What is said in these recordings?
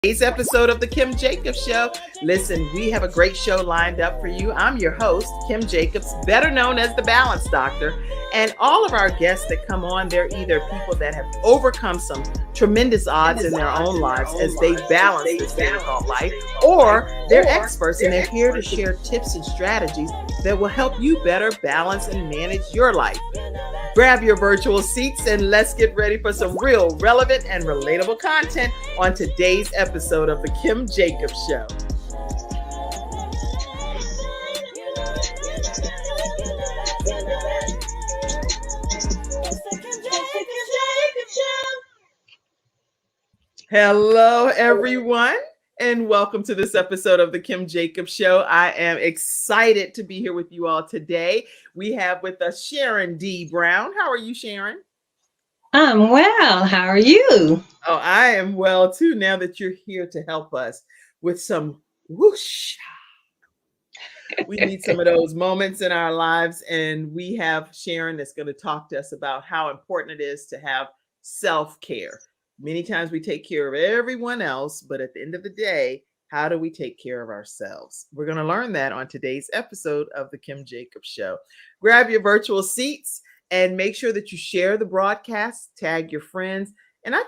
Today's episode of the Kim Jacobs Show. Listen, we have a great show lined up for you. I'm your host, Kim Jacobs, better known as the Balance Doctor. And all of our guests that come on, they're either people that have overcome some tremendous odds in their own lives as they balance this thing called life, or they're experts and they're here to share tips and strategies that will help you better balance and manage your life. Grab your virtual seats and let's get ready for some real, relevant, and relatable content on today's episode of the Kim Jacobs Show. Hello, everyone, and welcome to this episode of the Kim Jacobs Show. I am excited to be here with you all today. We have with us Sharon D. Brown. How are you, Sharon? I'm well. How are you? Oh, I am well too, now that you're here to help us with some whoosh. We need some of those moments in our lives, and we have Sharon that's going to talk to us about how important it is to have self-care. Many times we take care of everyone else, but at the end of the day, how do we take care of ourselves? We're going to learn that on today's episode of the Kim Jacobs Show. Grab your virtual seats and make sure that you share the broadcast, tag your friends. And I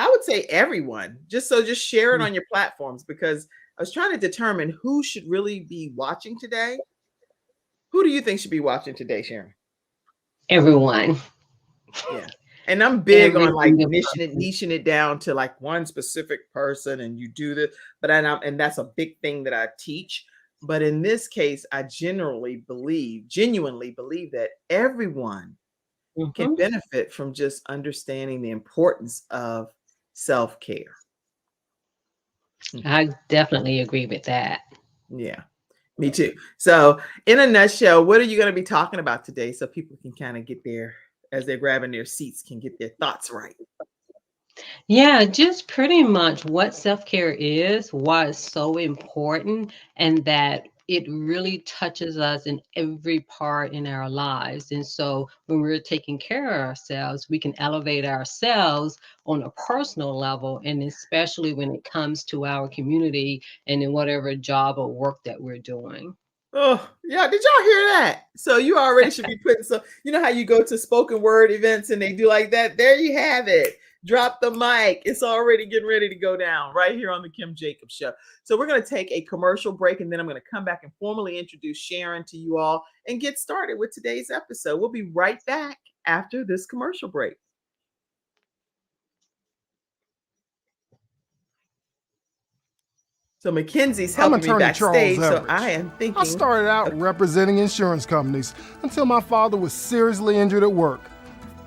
would say everyone, just share it on your platforms, because I was trying to determine who should really be watching today. Who do you think should be watching today, Sharon? Everyone. Yeah. And I'm big on like niching it down to like one specific person, and you do this, and that's a big thing that I teach. But in this case, I genuinely believe that everyone can benefit from just understanding the importance of self-care. I definitely agree with that. Yeah, me too. So in a nutshell, what are you going to be talking about today so people can kind of get there as they're grabbing their seats, can get their thoughts right? Yeah, just pretty much what self-care is, why it's so important, and that it really touches us in every part in our lives. And so when we're taking care of ourselves, we can elevate ourselves on a personal level, and especially when it comes to our community and in whatever job or work that we're doing. Oh, yeah. Did y'all hear that? So you already should be putting some, you know how you go to spoken word events and they do like that? There you have it. Drop the mic. It's already getting ready to go down right here on the Kim Jacobs Show. So we're going to take a commercial break, and then I'm going to come back and formally introduce Sharon to you all and get started with today's episode. We'll be right back after this commercial break. So Mackenzie's helping me backstage, so I am thinking. I started out representing insurance companies until my father was seriously injured at work.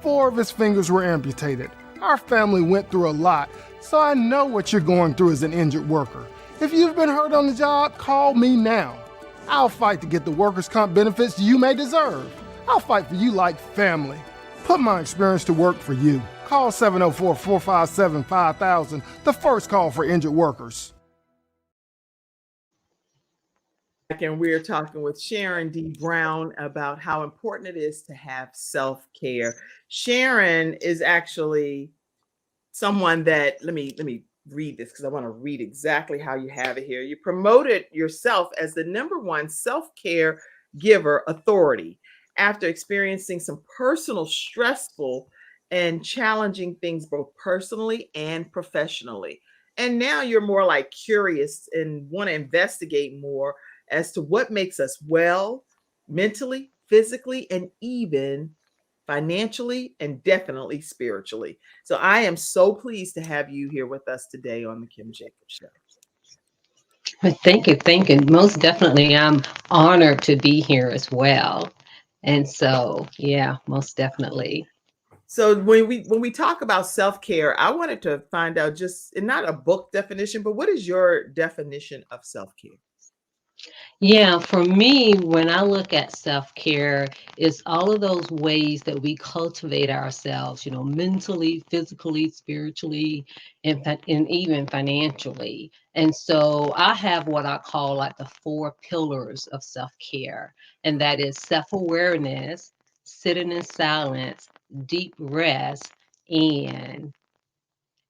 4 of his fingers were amputated. Our family went through a lot, so I know what you're going through as an injured worker. If you've been hurt on the job, call me now. I'll fight to get the workers' comp benefits you may deserve. I'll fight for you like family. Put my experience to work for you. Call 704-457-5000, the first call for injured workers. And we're talking with Sharon D. Brown about how important it is to have self-care. Sharon is actually someone that, let me read this because I want to read exactly how you have it here. You promoted yourself as the #1 Self-Caregiver Authority after experiencing some personal, stressful, and challenging things both personally and professionally. And now you're more like curious and want to investigate more as to what makes us well mentally, physically, and even financially, and definitely spiritually. So I am so pleased to have you here with us today on the Kim Jacobs Show. Well, thank you. Most definitely, I'm honored to be here as well. And so, yeah, most definitely. So when we talk about self-care, I wanted to find out, just not a book definition, but what is your definition of self-care? Yeah, for me, when I look at self-care, it's all of those ways that we cultivate ourselves, mentally, physically, spiritually, and even financially. And so I have what I call like the 4 pillars of self-care, and that is self-awareness, sitting in silence, deep rest, and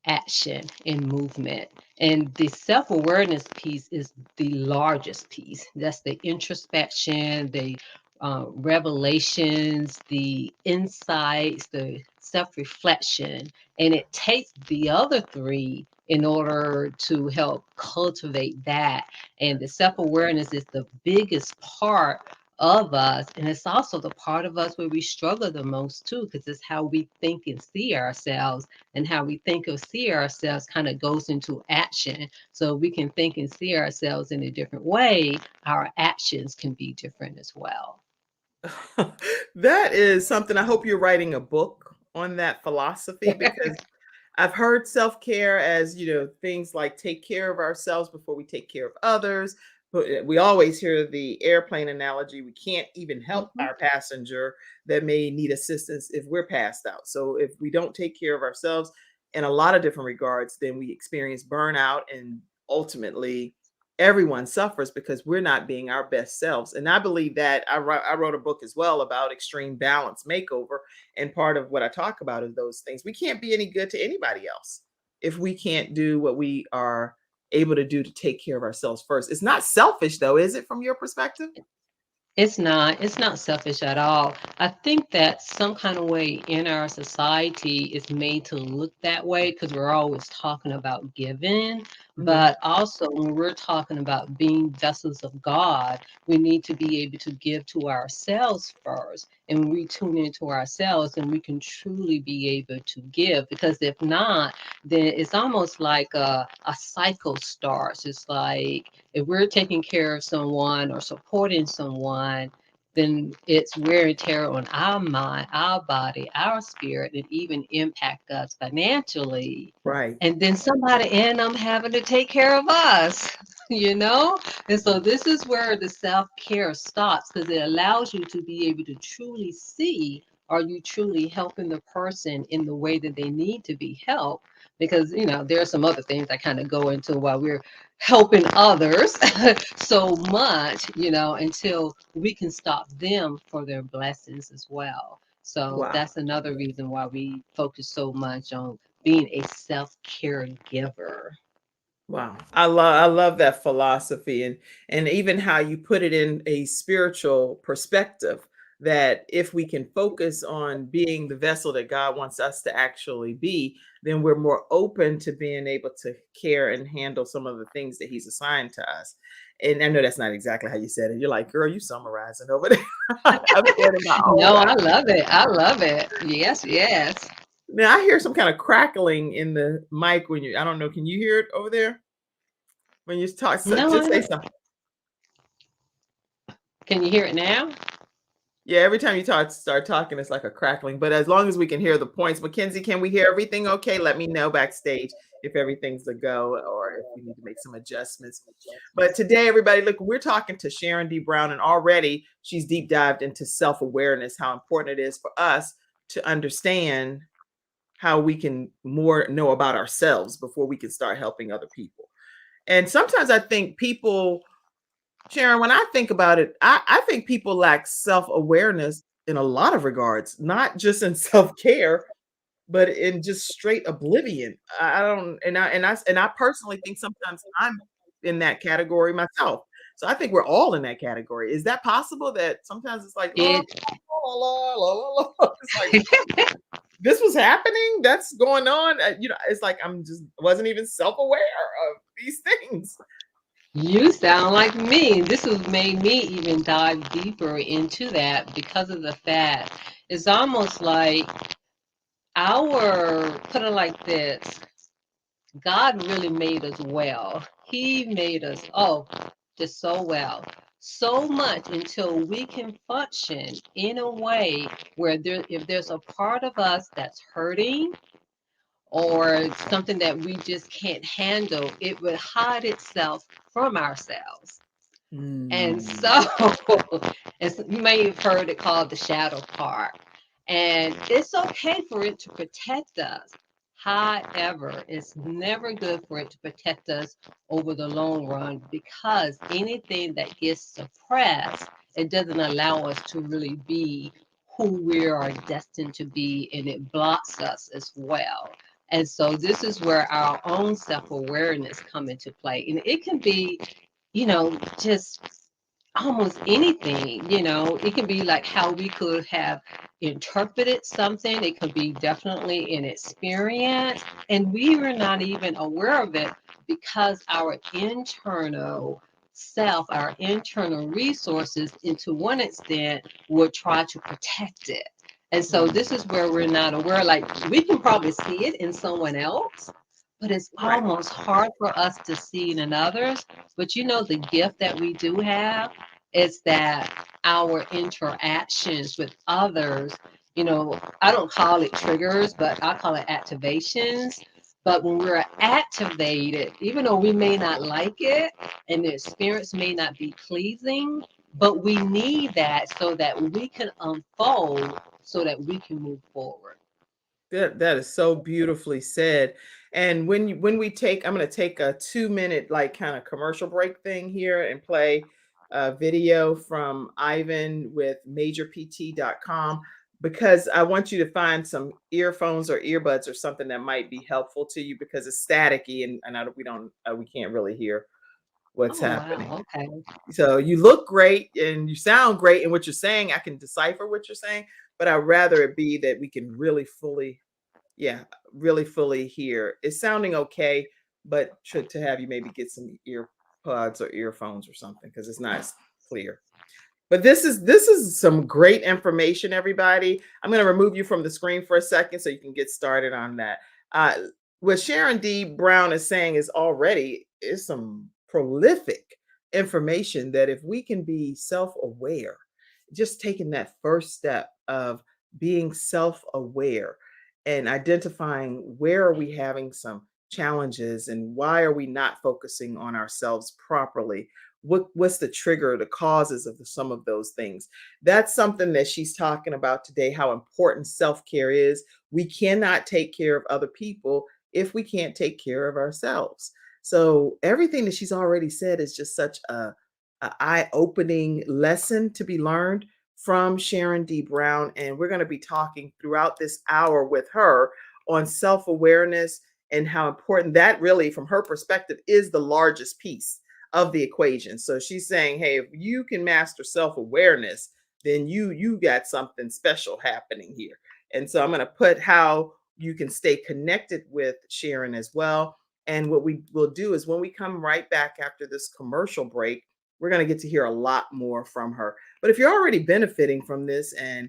action and movement. And the self-awareness piece is the largest piece. That's the introspection, the revelations, the insights, the self-reflection. And it takes the other three in order to help cultivate that. And the self-awareness is the biggest part of us, and it's also the part of us where we struggle the most too, because it's how we think and see ourselves, and how we think or see ourselves kind of goes into action. So we can think and see ourselves in a different way, our actions can be different as well. That is something. I hope you're writing a book on that philosophy, because I've heard self-care as, things like take care of ourselves before we take care of others. But we always hear the airplane analogy. We can't even help Mhm. our passenger that may need assistance if we're passed out. So if we don't take care of ourselves in a lot of different regards, then we experience burnout, and ultimately everyone suffers because we're not being our best selves. And I believe that I wrote a book as well about extreme balance makeover. And part of what I talk about is those things. We can't be any good to anybody else if we can't do what we are able to do to take care of ourselves first. It's not selfish though, is it, from your perspective? It's not selfish at all. I think that some kind of way in our society is made to look that way because we're always talking about giving. Mhm. But also, when we're talking about being vessels of God, we need to be able to give to ourselves first. And when we tune into ourselves, then we can truly be able to give. Because if not, then it's almost like a cycle starts. It's like if we're taking care of someone or supporting someone, then it's wear and tear on our mind, our body, our spirit, and even impact us financially. Right. And then somebody end up having to take care of us, you know? And so this is where the self-care stops, because it allows you to be able to truly see, are you truly helping the person in the way that they need to be helped? Because, there are some other things that kind of go into why we're helping others so much, until we can stop them for their blessings as well. So Wow. that's another reason why we focus so much on being a self-caregiver. Wow. I love that philosophy, and even how you put it in a spiritual perspective, that if we can focus on being the vessel that God wants us to actually be, then we're more open to being able to care and handle some of the things that he's assigned to us. And I know that's not exactly how you said it. You're like, girl, you summarizing over there. I've said it my own No, way. I love it. I love it. Yes, yes. Now I hear some kind of crackling in the mic when I don't know, can you hear it over there? When you talk, so No, just I say don't. something. Can you hear it now? Yeah, every time you start talking, it's like a crackling. But as long as we can hear the points, Mackenzie, can we hear everything okay? Let me know backstage if everything's a go or if we need to make some adjustments. But today, everybody, look, we're talking to Sharon D. Brown, and already she's deep dived into self-awareness, how important it is for us to understand how we can more know about ourselves before we can start helping other people. And sometimes I think people, Sharon, when I think about it, I think people lack self-awareness in a lot of regards, not just in self-care, but in just straight oblivion. I don't, and I personally think sometimes I'm in that category myself. So I think we're all in that category. Is that possible that sometimes it's like, la, It la, la, la, la, la. It's like this was happening, that's going on. It's like I'm just wasn't even self-aware of these things. You sound like me. This has made me even dive deeper into that because of the fact it's almost like put it like this, God really made us well. He made us, just so well. So much until we can function in a way where if there's a part of us that's hurting or something that we just can't handle, it would hide itself from ourselves. And Mm. so you may have heard it called the shadow part. And it's okay for it to protect us. However, it's never good for it to protect us over the long run, because anything that gets suppressed, it doesn't allow us to really be who we are destined to be, and it blocks us as well. And so this is where our own self-awareness come into play. And it can be, just almost anything. It can be like how we could have interpreted something. It could be definitely an experience, and we were not even aware of it because our internal self, our internal resources, and to one extent, would try to protect it. And so this is where we're not aware. Like, we can probably see it in someone else, but it's Right. almost hard for us to see it in others. But the gift that we do have is that our interactions with others, I don't call it triggers, but I call it activations. But when we're activated, even though we may not like it and the experience may not be pleasing, but we need that so that we can unfold, so that we can move forward. That is so beautifully said. And when we take, I'm going to take a 2 minute like kind of commercial break thing here and play a video from Ivan with majorpt.com, because I want you to find some earphones or earbuds or something that might be helpful to you, because it's staticky and we can't really hear what's Oh, happening. wow. Okay. So you look great and you sound great, and what you're saying, I can decipher what you're saying, but I'd rather it be that we can really fully hear. It's sounding okay, but to have you maybe get some earpods or earphones or something, because it's not clear. But this is some great information, everybody. I'm going to remove you from the screen for a second so you can get started on that. Uh, what Sharon D. Brown is saying is some prolific information that if we can be self-aware, just taking that first step of being self-aware and identifying where are we having some challenges and why are we not focusing on ourselves properly, what's the trigger, the causes of some of those things. That's something that she's talking about today, how important self-care is. We cannot take care of other people if we can't take care of ourselves. So everything that she's already said is just such a eye-opening lesson to be learned from Sharon D. Brown. And we're going to be talking throughout this hour with her on self-awareness and how important that really, from her perspective, is the largest piece of the equation. So she's saying, hey, if you can master self-awareness, then you got something special happening here. And so I'm going to put how you can stay connected with Sharon as well. And what we will do is when we come right back after this commercial break, we're going to get to hear a lot more from her. But if you're already benefiting from this and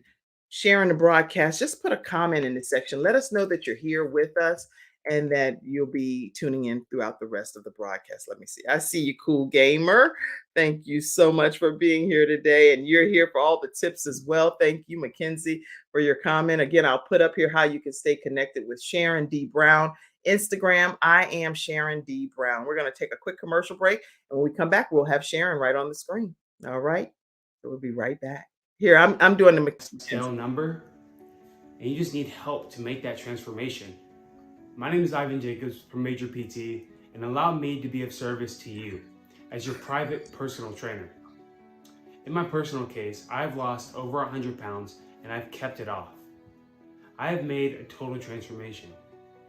sharing the broadcast, just put a comment in the section. Let us know that you're here with us and that you'll be tuning in throughout the rest of the broadcast. Let me see. I see you, Cool Gamer. Thank you so much for being here today. And you're here for all the tips as well. Thank you, Mackenzie, for your comment. Again, I'll put up here how you can stay connected with Sharon D. Brown. Instagram, I am Sharon D. Brown. We're going to take a quick commercial break. And when we come back, we'll have Sharon right on the screen. All right. So we'll be right back. Here, I'm doing the tail number, and you just need help to make that transformation. My name is Ivan Jacobs from Major PT, and allow me to be of service to you as your private personal trainer. In my personal case, I've lost over 100 pounds and I've kept it off. I have made a total transformation,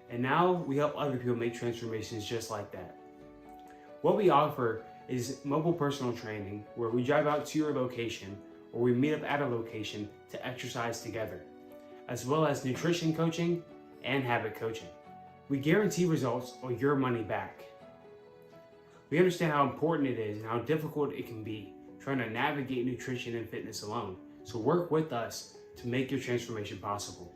and now we help other people make transformations just like that. What we offer is mobile personal training, where we drive out to your location or we meet up at a location to exercise together, as well as nutrition coaching and habit coaching. We guarantee results or your money back. We understand how important it is and how difficult it can be trying to navigate nutrition and fitness alone, so work with us to make your transformation possible.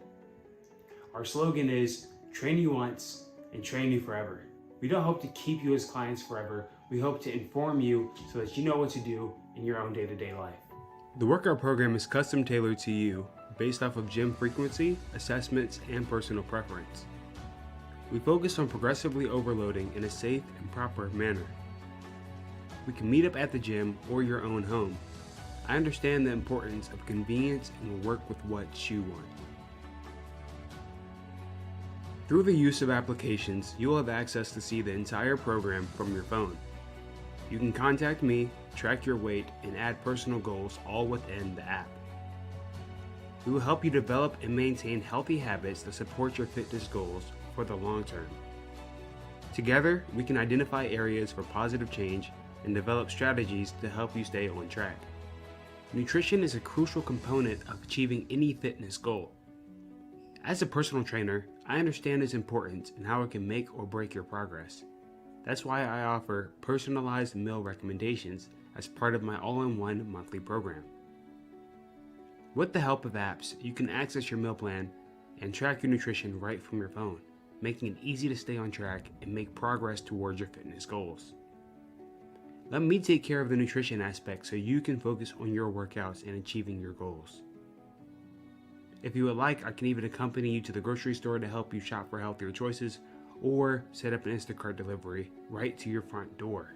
Our slogan is train you once and train you forever. We don't hope to keep you as clients forever. We hope to inform you so that you know what to do in your own day-to-day life. The workout program is custom tailored to you based off of gym frequency, assessments, and personal preference. We focus on progressively overloading in a safe and proper manner. We can meet up at the gym or your own home. I understand the importance of convenience and will work with what you want. Through the use of applications, you will have access to see the entire program from your phone. You can contact me, track your weight, and add personal goals all within the app. We will help you develop and maintain healthy habits that support your fitness goals for the long term. Together, we can identify areas for positive change and develop strategies to help you stay on track. Nutrition is a crucial component of achieving any fitness goal. As a personal trainer, I understand its importance and how it can make or break your progress. That's why I offer personalized meal recommendations as part of my all-in-one monthly program. With the help of apps, you can access your meal plan and track your nutrition right from your phone, making it easy to stay on track and make progress towards your fitness goals. Let me take care of the nutrition aspect so you can focus on your workouts and achieving your goals. If you would like, I can even accompany you to the grocery store to help you shop for healthier choices or set up an Instacart delivery right to your front door.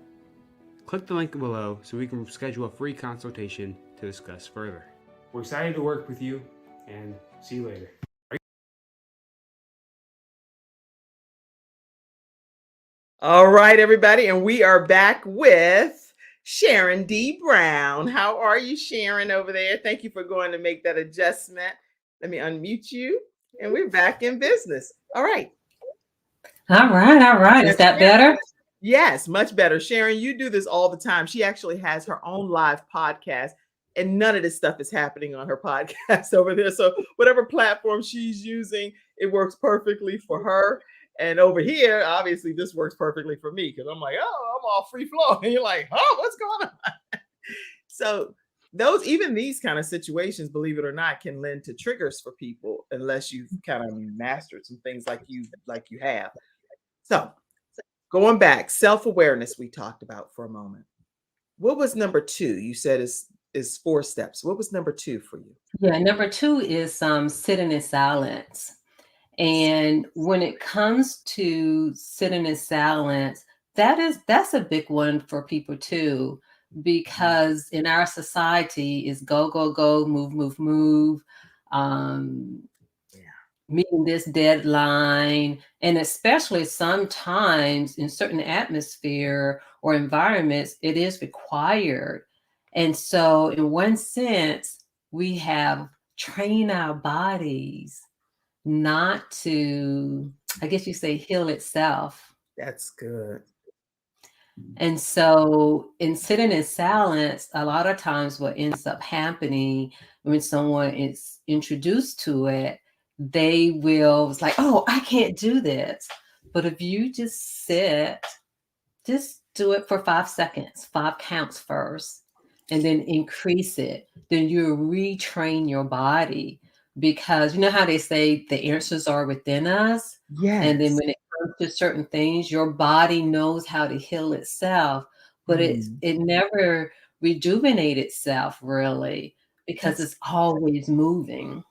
Click the link below so we can schedule a free consultation to discuss further. We're excited to work with you and see you later. All right, everybody, and we are back with Sharon D. Brown. How are you, Sharon, over there? Thank you for going to make that adjustment. Let me unmute you, and we're back in business. All right. All right. Is that better? Yes, much better. Sharon, you do this all the time. She actually has her own live podcast, and none of this stuff is happening on her podcast over there. So whatever platform she's using, it works perfectly for her. And over here, obviously, this works perfectly for me because I'm like, oh, I'm all free flow. And you're like, oh, what's going on? So even these kind of situations, believe it or not, can lend to triggers for people unless you've kind of mastered some things like you have. So going back, self-awareness we talked about for a moment. What was number 2? You said is 4 steps. What was number 2 for you? Yeah, number 2 is sitting in silence. And when it comes to sitting in silence, that's a big one for people too, because in our society is go, go, go, move, meeting this deadline. And especially sometimes in certain atmosphere or environments, it is required. And so in one sense, we have trained our bodies not to, I guess you say, heal itself. That's good. And so in sitting in silence, a lot of times what ends up happening when someone is introduced to it, they will, it's like, oh, I can't do this. But if you just sit, just do it for 5 seconds, 5 counts first, and then increase it, then you retrain your body. Because you know how they say the answers are within us? Yes. And then when it comes to certain things, your body knows how to heal itself, but it never rejuvenates itself really, because it's always moving.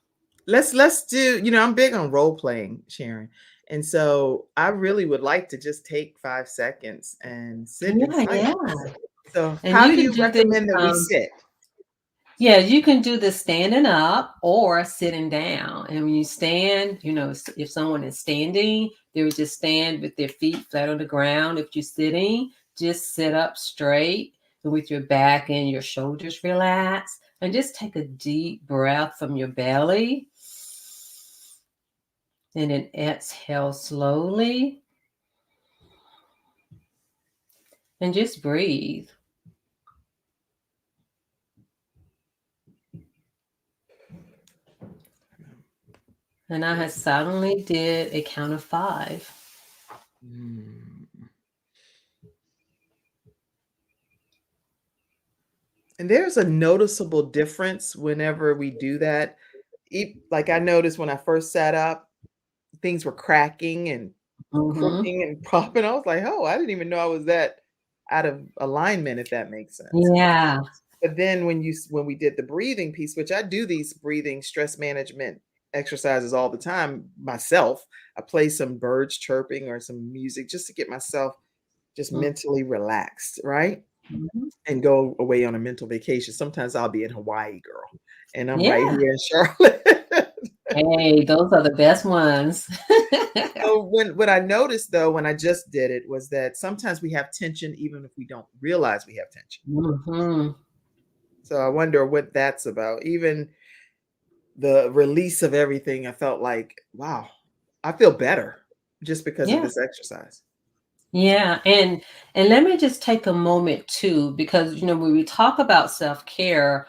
Let's do, I'm big on role playing, Sharon. And so I really would like to just take 5 seconds and sit in silence. So And how do you recommend that we sit? Yeah, you can do the standing up or sitting down. And when you stand, if someone is standing, they would just stand with their feet flat on the ground. If you're sitting, just sit up straight with your back and your shoulders relaxed. And just take a deep breath from your belly. And then exhale slowly. And just breathe. And I silently did a count of 5. And there's a noticeable difference whenever we do that. Like I noticed when I first sat up, things were cracking and crooking and popping. I was like, oh, I didn't even know I was that out of alignment, if that makes sense. Yeah. But then when we did the breathing piece, which I do these breathing stress management exercises all the time myself, I play some birds chirping or some music just to get myself just mentally relaxed, right? And go away on a mental vacation. Sometimes I'll be in Hawaii, girl, and I'm right here in Charlotte. Hey, those are the best ones. So what I noticed though, when I just did it, was that sometimes we have tension even if we don't realize we have tension. So I wonder what that's about. Even the release of everything, I felt like, wow, I feel better. just because of Yeah. this exercise. Yeah, and let me just take a moment too, because when we talk about self-care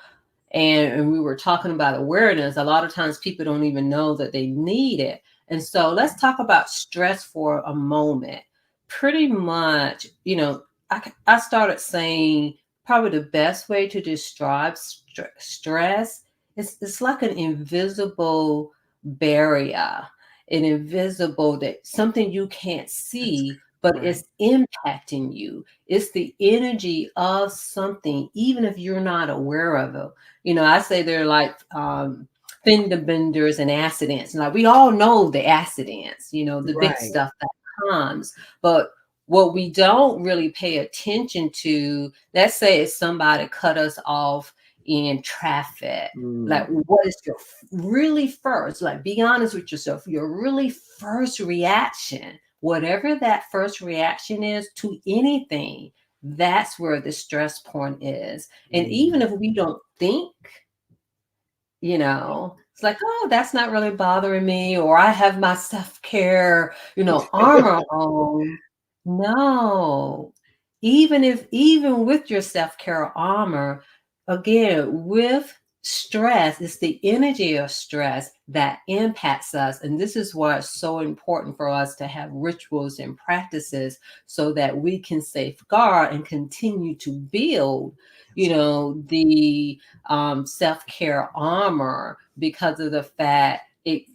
and we were talking about awareness, a lot of times people don't even know that they need it. And so let's talk about stress for a moment. Pretty much, I started saying probably the best way to describe stress is it's like an invisible barrier, an invisible that something you can't see, but Right. it's impacting you. It's the energy of something, even if you're not aware of it. I say they're like fender benders and accidents. Like we all know the accidents, the big Right. stuff that comes. But what we don't really pay attention to, let's say if somebody cut us off in traffic, like what is your really first, like be honest with yourself, your really first reaction, whatever that first reaction is to anything, that's where the stress point is. And even if we don't think, it's like, oh, that's not really bothering me, or I have my self-care, armor on. No, even with your self-care armor, again, with stress, it's the energy of stress that impacts us. And this is why it's so important for us to have rituals and practices so that we can safeguard and continue to build, the self-care armor, because of the fact it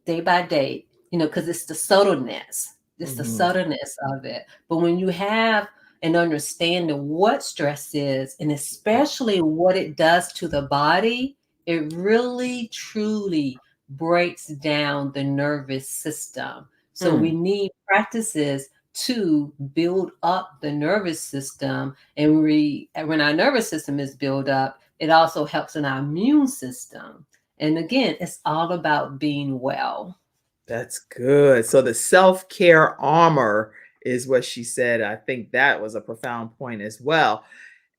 day by day, because it's the subtleness. It's the subtleness of it. But when you have an understanding of what stress is, and especially what it does to the body, it really, truly breaks down the nervous system. So we need practices to build up the nervous system. And when our nervous system is built up, it also helps in our immune system. And again, it's all about being well. That's good. So the self-care armor is what she said. I think that was a profound point as well.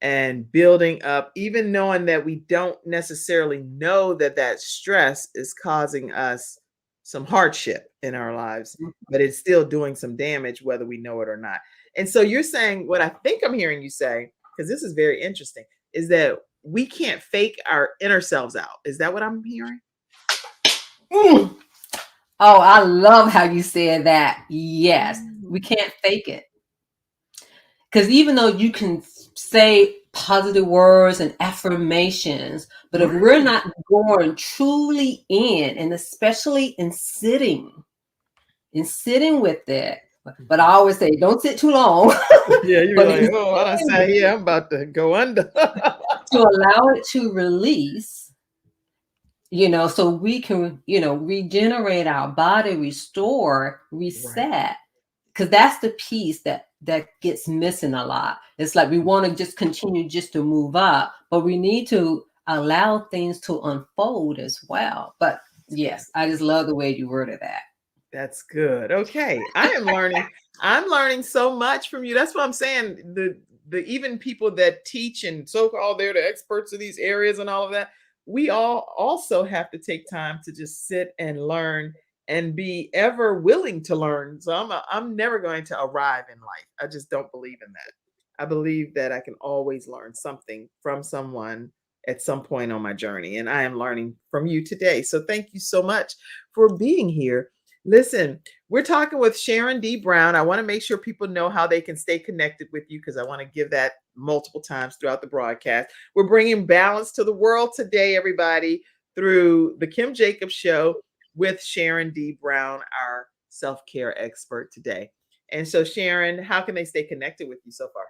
And building up, even knowing that we don't necessarily know that that stress is causing us some hardship in our lives, but it's still doing some damage, whether we know it or not. And so you're saying, what I think I'm hearing you say, because this is very interesting, is that we can't fake our inner selves out. Is that what I'm hearing? Mm. Oh, I love how you said that. Yes, we can't fake it. Because even though you can say positive words and affirmations, but if we're not going truly in, and especially in sitting with it, but I always say, don't sit too long. Yeah, you're But like, oh, I say, yeah, I'm about to go under. to allow it to release, so we can, regenerate our body, restore, reset. Because that's the piece that gets missing a lot. It's like we want to just continue just to move up, but we need to allow things to unfold as well. But yes, I just love the way you worded that. That's good. Okay. I'm learning so much from you. That's what I'm saying. The even people that teach and so-called they're the experts of these areas and all of that, we all also have to take time to just sit and learn and be ever willing to learn. So I'm never going to arrive in life. I just don't believe in that. I believe that I can always learn something from someone at some point on my journey. And I am learning from you today. So thank you so much for being here. Listen, we're talking with Sharon D. Brown. I want to make sure people know how they can stay connected with you because I want to give that multiple times throughout the broadcast. We're bringing balance to the world today, everybody, through the Kim Jacobs Show with Sharon D. Brown, our self-care expert today. And so, Sharon, how can they stay connected with you so far?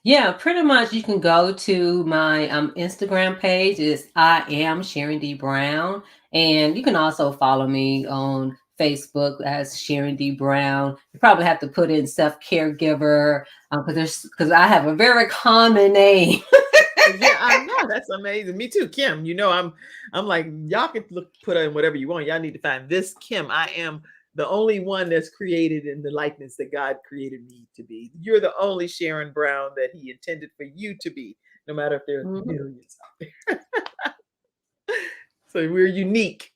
Yeah, pretty much you can go to my Instagram page. Is I am Sharon D. Brown. And you can also follow me on Facebook as Sharon D. Brown. You probably have to put in Self-Caregiver because I have a very common name. Yeah, I know. That's amazing. Me too, Kim. I'm like, y'all can put in whatever you want. Y'all need to find this Kim. I am the only one that's created in the likeness that God created me to be. You're the only Sharon Brown that He intended for you to be, no matter if there are millions out there. So we're unique.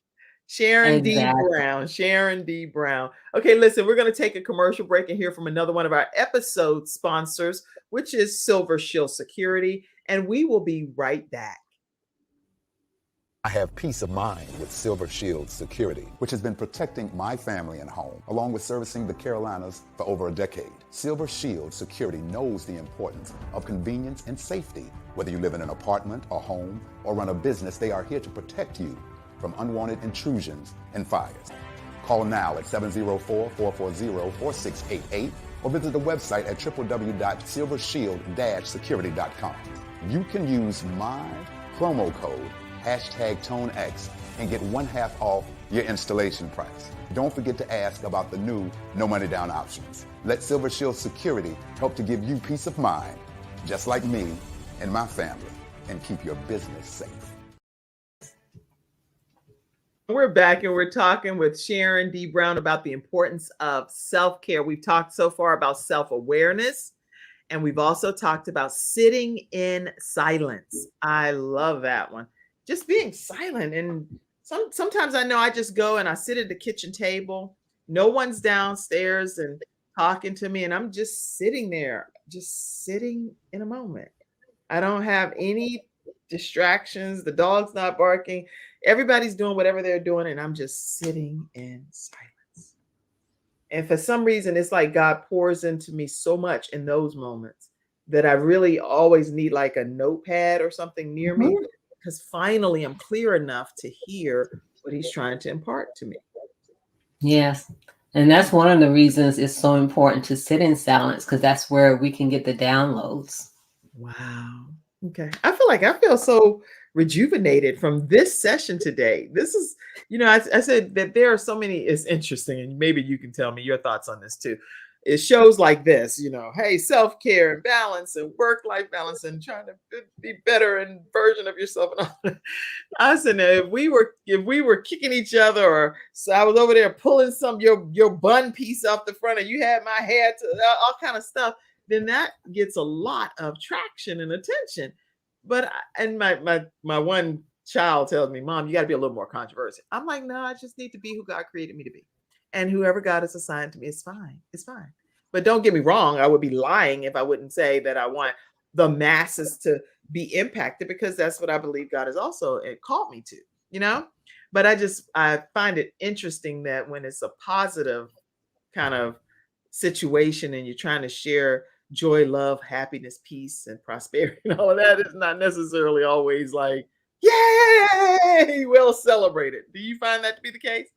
Sharon D. Exactly. Brown. Sharon D. Brown. Okay, listen, we're going to take a commercial break and hear from another one of our episode sponsors, which is Silver Shield Security. And we will be right back. I have peace of mind with Silver Shield Security, which has been protecting my family and home, along with servicing the Carolinas for over a decade. Silver Shield Security knows the importance of convenience and safety. Whether you live in an apartment or home or run a business, they are here to protect you from unwanted intrusions and fires. Call now at 704-440-4688 or visit the website at www.silvershield-security.com. You can use my promo code #ToneX and get 1/2 off your installation price. Don't forget to ask about the new no money down options. Let Silver Shield Security help to give you peace of mind, just like me and my family, and keep your business safe. We're back and we're talking with Sharon D. Brown about the importance of self-care. We've talked so far about self-awareness, and we've also talked about sitting in silence. I love that one. Just being silent. And sometimes I know I just go and I sit at the kitchen table. No one's downstairs and talking to me, and I'm just sitting there, just sitting in a moment. I don't have any distractions. The dog's not barking. Everybody's doing whatever they're doing, and I'm just sitting in silence. And for some reason, it's like God pours into me so much in those moments that I really always need like a notepad or something near me, because finally I'm clear enough to hear what he's trying to impart to me. Yes. And that's one of the reasons it's so important to sit in silence, because that's where we can get the downloads. Wow. Okay. I feel so rejuvenated from this session today. This is, I said that there are so many, it's interesting, and maybe you can tell me your thoughts on this too. It shows like this, hey, self-care and balance and work-life balance and trying to be better and version of yourself. And all that. I said, if we were kicking each other, or so I was over there pulling your bun piece off the front and you had my hair to all kind of stuff, then that gets a lot of traction and attention. But my one child tells me, Mom, you got to be a little more controversial. I'm like, no, I just need to be who God created me to be. And whoever God has assigned to me is fine. It's fine. But don't get me wrong. I would be lying if I wouldn't say that I want the masses to be impacted, because that's what I believe God has also called me to, But I find it interesting that when it's a positive kind of situation and you're trying to share joy, love, happiness, peace, and prosperity and all of that, is not necessarily always like, yay, well celebrated. Do you find that to be the case?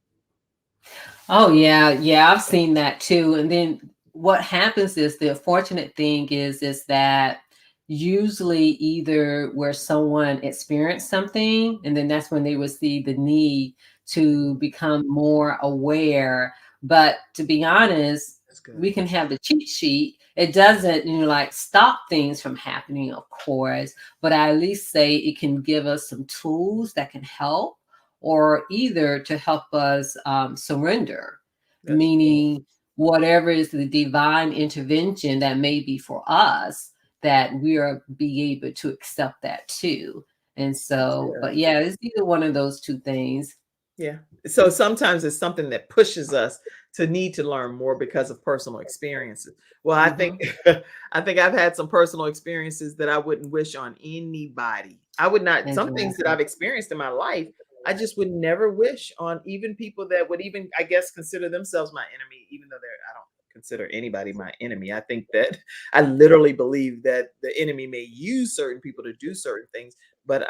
Oh, yeah. Yeah, I've seen that too. And then what happens is, the unfortunate thing is that usually either where someone experienced something, and then that's when they will see the need to become more aware. But to be honest, we can have the cheat sheet. It doesn't, like stop things from happening, of course, but I at least say it can give us some tools that can help, or either to help us surrender, meaning whatever is the divine intervention that may be for us, that we are be able to accept that too. And so, but yeah, it's either one of those two things. Yeah. So sometimes it's something that pushes us to need to learn more because of personal experiences. Well, I think I've had some personal experiences that I wouldn't wish on anybody. I would not, some things that I've experienced in my life, I just would never wish on even people that would even, I guess, consider themselves my enemy, even though I don't consider anybody my enemy. I think that I literally believe that the enemy may use certain people to do certain things, but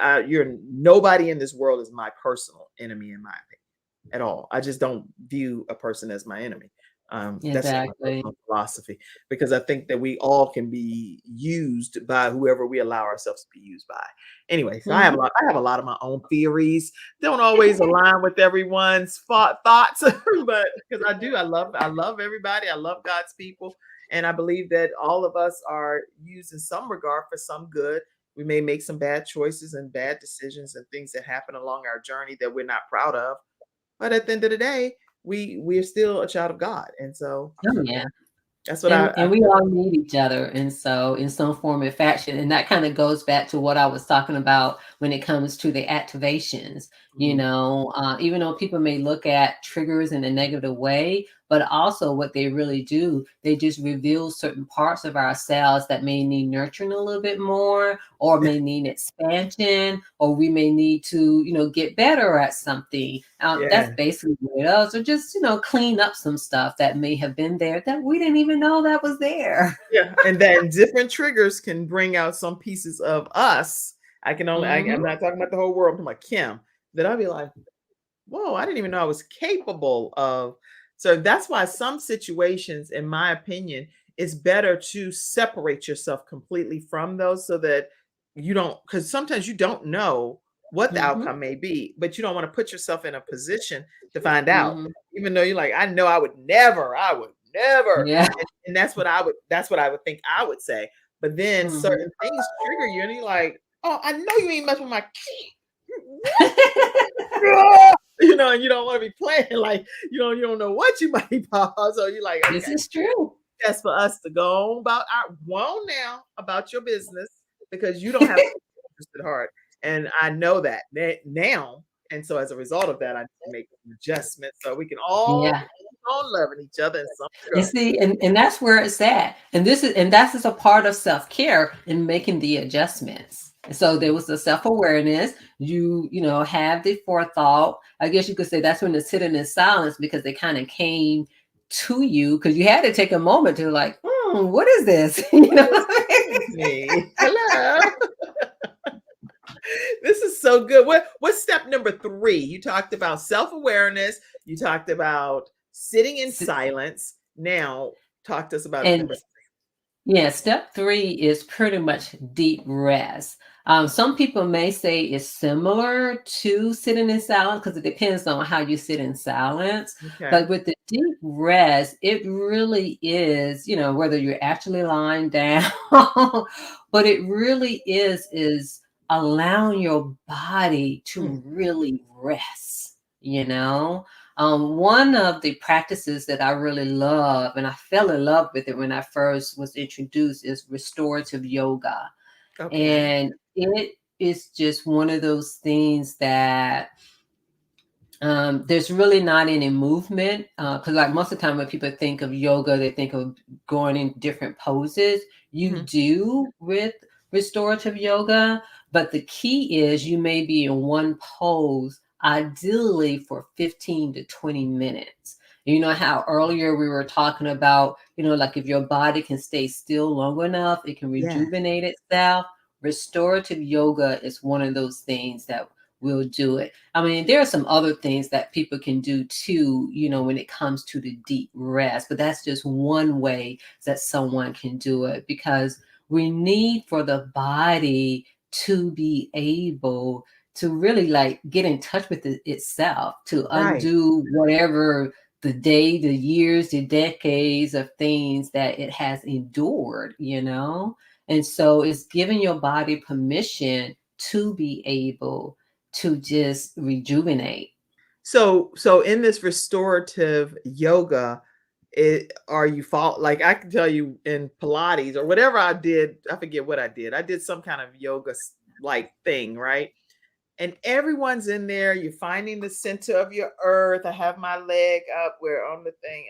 nobody in this world is my personal enemy, in my opinion, at all. I just don't view a person as my enemy. That's my personal philosophy, because I think that we all can be used by whoever we allow ourselves to be used by. Anyway, so I have a lot of my own theories. Don't always align with everyone's thoughts, but because I love everybody. I love God's people, and I believe that all of us are used in some regard for some good. We may make some bad choices and bad decisions and things that happen along our journey that we're not proud of, but at the end of the day, we're still a child of God. And so that's what and we all need each other. And so in some form and fashion, and that kind of goes back to what I was talking about when it comes to the activations, You know, even though people may look at triggers in a negative way, but also what they really do, they just reveal certain parts of ourselves that may need nurturing a little bit more, or may need expansion, or we may need to, you know, get better at something. That's Yeah. basically what it is. Or just, you know, clean up some stuff that may have been there that we didn't even know that was there. Yeah. And then different triggers can bring out some pieces of us. I'm Mhm. not talking about the whole world, I'm talking about Kim, that I'll be like, whoa, I didn't even know I was capable of. So that's why some situations, in my opinion, it's better to separate yourself completely from those so that you don't, because sometimes you don't know what the Mhm. outcome may be, but you don't want to put yourself in a position to find out. Mhm. Even though you're like, I know I would never. Yeah. And that's what I would think I would say. But then Mhm. certain things trigger you, and you're like, oh, I know you ain't messing with my key. You know, and you don't want to be playing like you don't know what you might pause. So you're like, This okay, is true. that's for us to go on about our go on now about your business because you don't have interest at heart. And I know that now. And so as a result of that, I need to make an adjustment so we can all Yeah. keep on loving each other in some And regard. see, and that's where it's at. And that is a part of self-care in making the adjustments. So there was the self-awareness. You know, have the forethought. I guess you could say that's when the sitting in silence, because they kind of came to you because you had to take a moment to like, what is this? You What know? is happening to me? Hello. This is so good. What's step number 3? You talked about self-awareness. You talked about sitting in silence. Now, talk to us about And number yeah, step 3 is pretty much deep rest. Some people may say it's similar to sitting in silence because it depends on how you sit in silence. 6. Okay. But with the deep rest, it really is, you know, whether you're actually lying down, but it really is allowing your body Mm. to really rest, you know? One of the practices that I really love, and I fell in love with it when I first was introduced, is restorative yoga. Okay. And it is just one of those things that there's really not any movement. Because, like, most of the time when people think of yoga, they think of going in different poses. You Mhm. do with restorative yoga, but the key is you may be in one pose ideally for 15 to 20 minutes. You know how earlier we were talking about, you know, like if your body can stay still long enough, it can Yeah. rejuvenate itself. Restorative yoga is one of those things that will do it. I mean, there are some other things that people can do too, you know, when it comes to the deep rest, but that's just one way that someone can do it, because we need for the body to be able to really like get in touch with itself, to Right. undo whatever the day, the years, the decades of things that it has endured, you know? And so it's giving your body permission to be able to just rejuvenate. So in this restorative yoga, are you like I can tell you in Pilates or whatever I did, I forget what I did. I did some kind of yoga like thing, right? And everyone's in there. You're finding the center of your earth. I have my leg up. We're on the thing.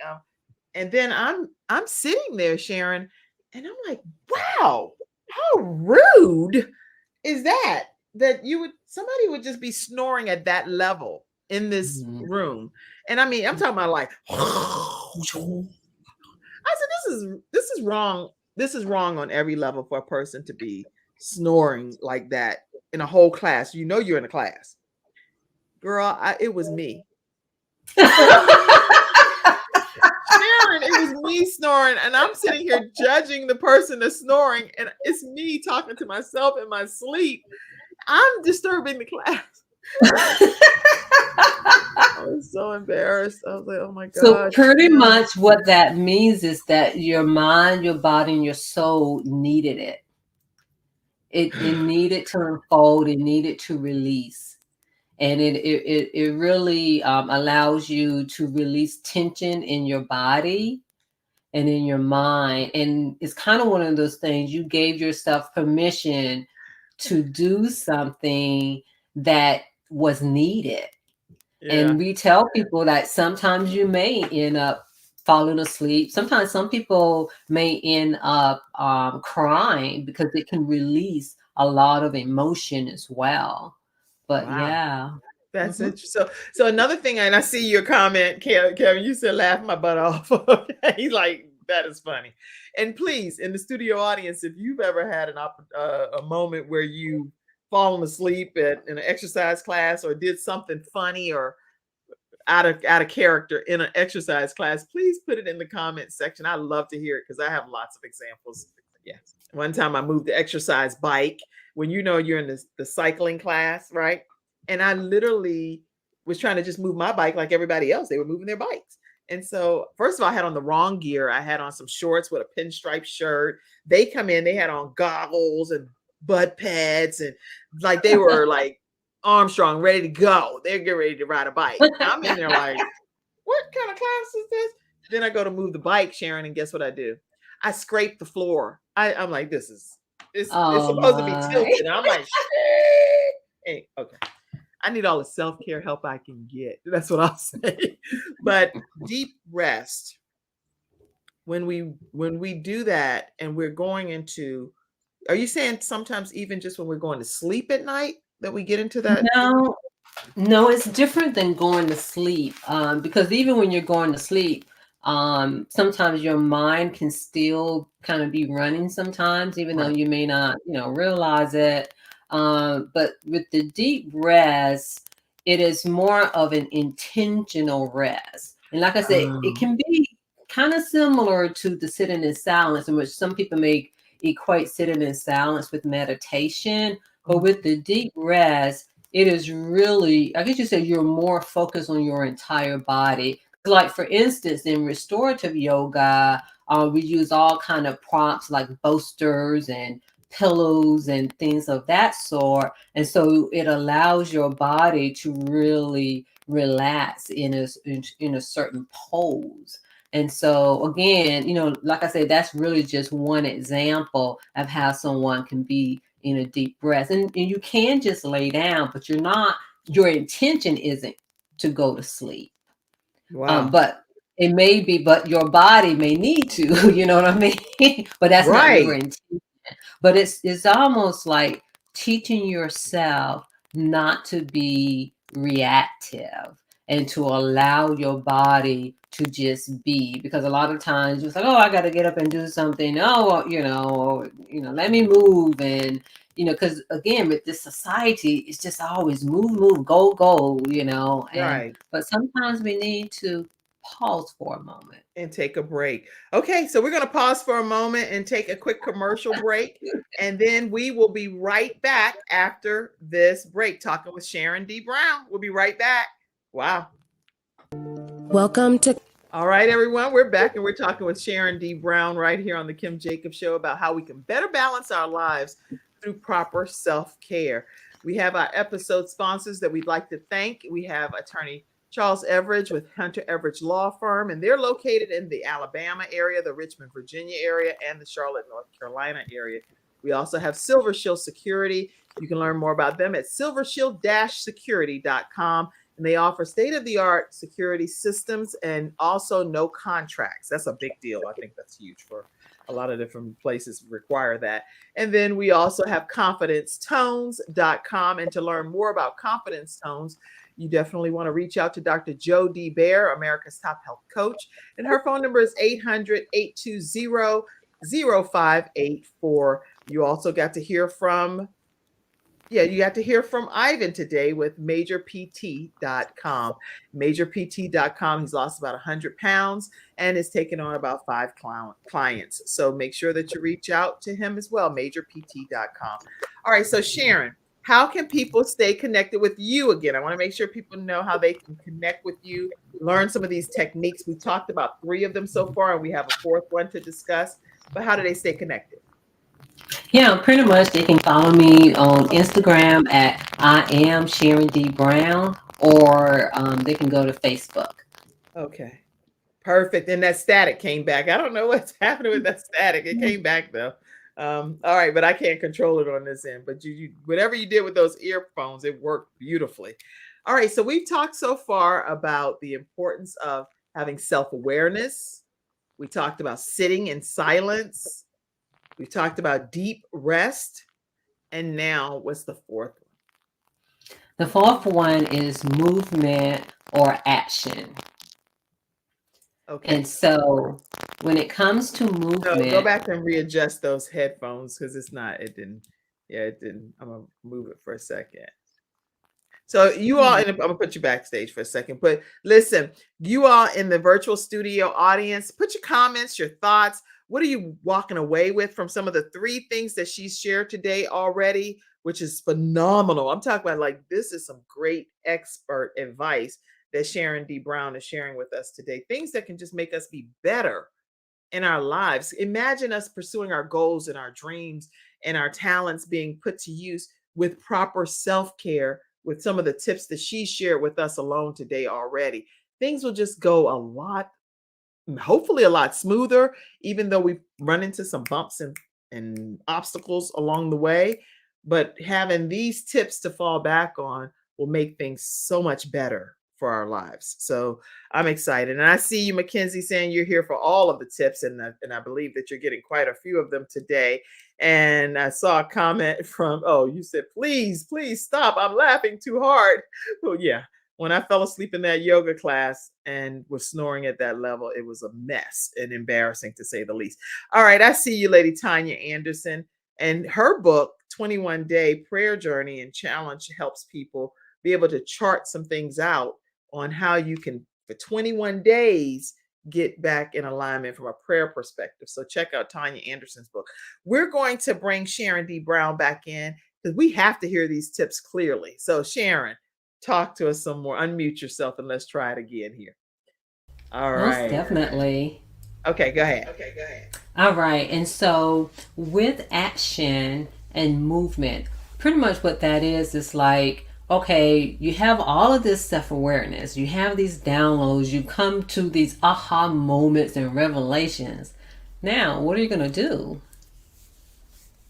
And then I'm sitting there, Sharon, and I'm like, wow, how rude is that? That somebody would just be snoring at that level in this Mhm. room. And I mean, I'm talking about like I said, this is wrong. This is wrong on every level for a person to be snoring like that in a whole class. You know you're in a class. Girl, it was me. Sharon, it was me snoring, and I'm sitting here judging the person that's snoring, and it's me talking to myself in my sleep. I'm disturbing the class. I was so embarrassed. I was like, oh my So God. pretty Yeah. much what that means is that your mind, your body, and your soul needed it. It needed to unfold. It needed to release. And it really allows you to release tension in your body and in your mind. And it's kind of one of those things, you gave yourself permission to do something that was needed. Yeah. And we tell people that sometimes you may end up falling asleep. Sometimes some people may end up crying because it can release a lot of emotion as well. But Wow. yeah. That's interesting. So another thing, and I see your comment, Kevin, you said laugh my butt off. Okay. He's like, that is funny. And please, in the studio audience, if you've ever had a moment where you fallen asleep in an exercise class or did something funny or out of character in an exercise class, please put it in the comment section. I love to hear it because I have lots of examples. Yes. One time I moved the exercise bike when you're in the cycling class, right? And I literally was trying to just move my bike like everybody else. They were moving their bikes. And so, first of all, I had on the wrong gear. I had on some shorts with a pinstripe shirt. They come in, they had on goggles and butt pads, and like they were like Armstrong, ready to go. They're getting ready to ride a bike. I'm in there like, what kind of class is this? Then I go to move the bike, Sharon, and guess what I do? I scrape the floor. I'm like, it's supposed to be tilted. I'm like, shit. Hey, okay. I need all the self-care help I can get. That's what I'll say. But deep rest, when we do that and we're going into, are you saying sometimes even just when we're going to sleep at night that we get into that? No, it's different than going to sleep. Because even when you're going to sleep, sometimes your mind can still kind of be running sometimes, even though you may not, realize it. But with the deep rest, it is more of an intentional rest. And like I said, it can be kind of similar to the sitting in silence, in which some people may equate sitting in silence with meditation. But with the deep rest, it is really, I guess you say you're more focused on your entire body. Like, for instance, in restorative yoga, we use all kind of prompts like bolsters and pillows and things of that sort. And so it allows your body to really relax in a certain pose. And so again, like I said, that's really just one example of how someone can be in a deep breath. And you can just lay down, but your intention isn't to go to sleep. Wow. But it may be, but your body may need to, you know what I mean? But that's not your intention. But it's almost like teaching yourself not to be reactive and to allow your body to just be, because a lot of times it's like, oh, I got to get up and do something. Oh, let me move. And, because again, with this society, it's just always move, go, but sometimes we need to pause for a moment and take a break. Okay, so we're going to pause for a moment and take a quick commercial break, and then we will be right back after this break talking with Sharon D. Brown. We'll be right back. Wow. Welcome to. All right, everyone, we're back and we're talking with Sharon D. Brown right here on the Kim Jacobs Show about how we can better balance our lives through proper self-care. We have our episode sponsors that we'd like to thank. We have attorney Charles Everidge with Hunter Everidge Law Firm, and they're located in the Alabama area, the Richmond, Virginia area, and the Charlotte, North Carolina area. We also have Silver Shield Security. You can learn more about them at silvershield-security.com. And they offer state-of-the-art security systems and also no contracts. That's a big deal. I think that's huge for a lot of different places require that. And then we also have confidencetones.com. And to learn more about Confidence Tones, you definitely want to reach out to Dr. Joe D. Bear, America's top health coach. And her phone number is 800-820-0584. You also got to hear from Ivan today with MajorPT.com. MajorPT.com. He's lost about 100 pounds and is taking on about 5 clients. So make sure that you reach out to him as well, MajorPT.com. All right, so Sharon, how can people stay connected with you again? I want to make sure people know how they can connect with you, learn some of these techniques. We talked about 3 of them so far, and we have a 4th one to discuss. But how do they stay connected? Yeah, pretty much they can follow me on Instagram at I am Sharon D. Brown, or they can go to Facebook. Okay, perfect. And that static came back. I don't know what's happening with that static. It came back though. All right, but I can't control it on this end. But you whatever you did with those earphones, it worked beautifully. All right, so we've talked so far about the importance of having self-awareness. We talked about sitting in silence. We talked about deep rest. And now, what's the fourth one? The fourth one is movement or action. Okay. And so when it comes to So go movement, back and readjust those headphones because it didn't. Yeah, it didn't. I'm gonna move it for a second. So you all, I'm gonna put you backstage for a second, but listen, you all in the virtual studio audience, put your comments, your thoughts. What are you walking away with from some of the 3 things that she's shared today already, which is phenomenal. I'm talking about like, this is some great expert advice that Sharon D. Brown is sharing with us today. Things that can just make us be better in our lives. Imagine us pursuing our goals and our dreams and our talents being put to use with proper self-care, with some of the tips that she shared with us alone today already. Things will just go a lot, hopefully a lot smoother, even though we run into some bumps and obstacles along the way. But having these tips to fall back on will make things so much better for our lives. So I'm excited. And I see you, Mackenzie, saying you're here for all of the tips. And I believe that you're getting quite a few of them today. And I saw a comment from, oh, you said, please stop. I'm laughing too hard. Well, yeah. When I fell asleep in that yoga class and was snoring at that level, it was a mess and embarrassing to say the least. All right. I see you, Lady Tanya Anderson. And her book, 21 Day Prayer Journey and Challenge, helps people be able to chart some things out on how you can, for 21 days, get back in alignment from a prayer perspective. So check out Tanya Anderson's book. We're going to bring Sharon D. Brown back in because we have to hear these tips clearly. So Sharon, talk to us some more. Unmute yourself and let's try it again here. All right. most definitely. Okay, go ahead. All right. And so with action and movement, pretty much what that is like, okay, you have all of this self-awareness, you have these downloads, you come to these aha moments and revelations. Now, what are you going to do?